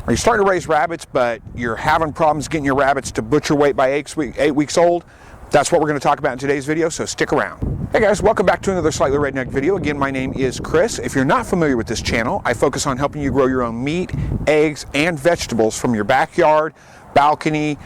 Are you starting to raise rabbits, but you're having problems getting your rabbits to butcher weight by 8 weeks old? That's what we're going to talk about in today's video, so stick around. Hey guys, welcome back to another Slightly Redneck video. Again, my name is Chris. If you're not familiar with this channel, I focus on helping you grow your own meat, eggs, and vegetables from your backyard, balcony,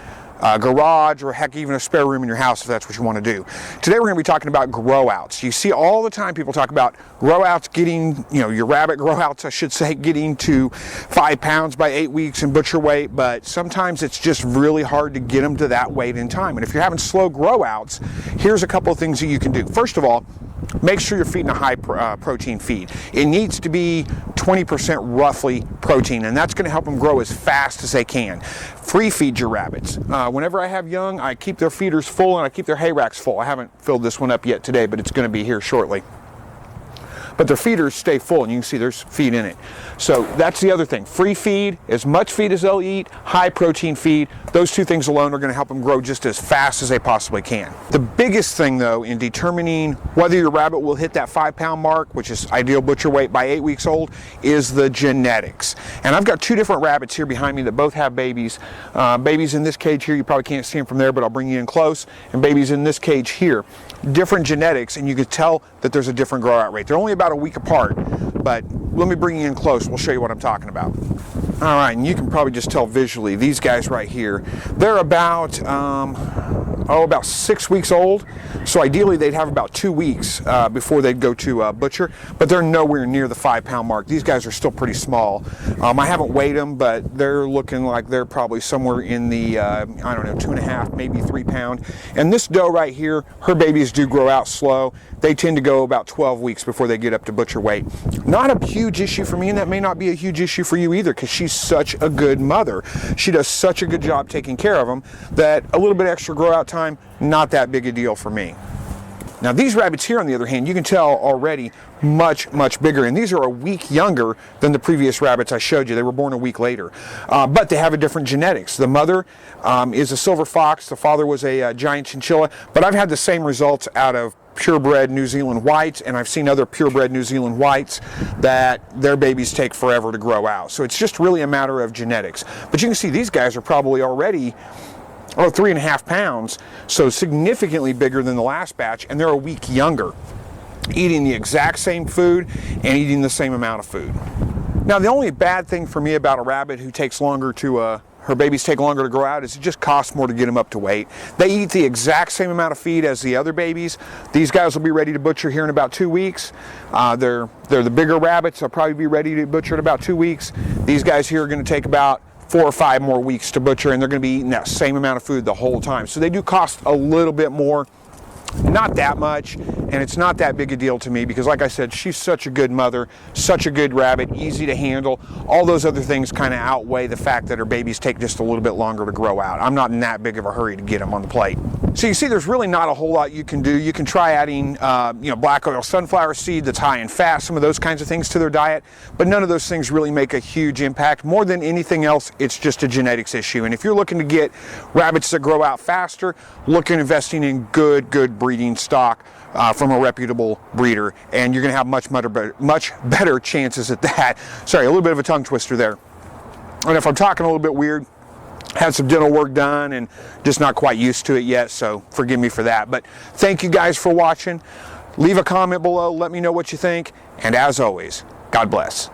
garage, or heck, even a spare room in your house if that's what you want to do. Today we're going to be talking about grow outs. You see all the time people talk about grow outs getting, your rabbit grow outs, I should say, getting to 5 pounds by 8 weeks in butcher weight, but sometimes it's just really hard to get them to that weight in time. And if you're having slow grow outs, here's a couple of things that you can do. First of all, make sure you're feeding a high protein feed. It needs to be 20% roughly protein, and that's going to help them grow as fast as they can. Free feed your rabbits. Whenever I have young, I keep their feeders full and I keep their hay racks full. I haven't filled this one up yet today, but it's going to be here shortly. But their feeders stay full, and you can see there's feed in it. So that's the other thing. Free feed, as much feed as they'll eat, high protein feed. Those two things alone are going to help them grow just as fast as they possibly can. The biggest thing, though, in determining whether your rabbit will hit that 5 pound mark, which is ideal butcher weight by 8 weeks old, is the genetics. And I've got two different rabbits here behind me that both have babies. Babies in this cage here, you probably can't see them from there, but I'll bring you in close. And babies in this cage here. Different genetics, and you can tell that there's a different grow out rate. They're only about a week apart, but let me bring you in close. We'll show you what I'm talking about. All right, and you can probably just tell visually, these guys right here, they're about 6 weeks old. So ideally they'd have about 2 weeks before they'd go to butcher, but they're nowhere near the 5 pound mark. These guys are still pretty small. I haven't weighed them, but they're looking like they're probably somewhere in the, 2.5, maybe 3 pound. And this doe right here, her babies do grow out slow. They tend to go about 12 weeks before they get up to butcher weight. Not a huge issue for me, and that may not be a huge issue for you either, because she's such a good mother. She does such a good job taking care of them that a little bit extra grow out time, not that big a deal for me. Now these rabbits here, on the other hand, you can tell already much bigger, and these are a week younger than the previous rabbits I showed you. They were born a week later, but they have a different genetics. The mother is a silver fox, the father was a giant chinchilla, but I've had the same results out of purebred New Zealand whites, and I've seen other purebred New Zealand whites that their babies take forever to grow out. So it's just really a matter of genetics. But you can see these guys are probably already 3.5 pounds, so significantly bigger than the last batch, and they're a week younger, eating the exact same food and eating the same amount of food. Now the only bad thing for me about a rabbit who takes longer to her babies take longer to grow out is it just costs more to get them up to weight. They eat the exact same amount of feed as the other babies. These guys will be ready to butcher here in about 2 weeks. They're the bigger rabbits. They'll probably be ready to butcher in about 2 weeks. These guys here are going to take about 4 or 5 more weeks to butcher, and they're going to be eating that same amount of food the whole time. So they do cost a little bit more. Not that much, and it's not that big a deal to me because, like I said, she's such a good mother, such a good rabbit, easy to handle. All those other things kind of outweigh the fact that her babies take just a little bit longer to grow out. I'm not in that big of a hurry to get them on the plate. So you see, there's really not a whole lot you can do. You can try adding, black oil sunflower seed that's high in fat, some of those kinds of things to their diet, but none of those things really make a huge impact. More than anything else, it's just a genetics issue. And if you're looking to get rabbits that grow out faster, look at investing in good breeding stock from a reputable breeder, and you're going to have much better chances at that. Sorry, a little bit of a tongue twister there. And if I'm talking a little bit weird, had some dental work done and just not quite used to it yet, so forgive me for that. But thank you guys for watching. Leave a comment below, let me know what you think, and as always, God bless.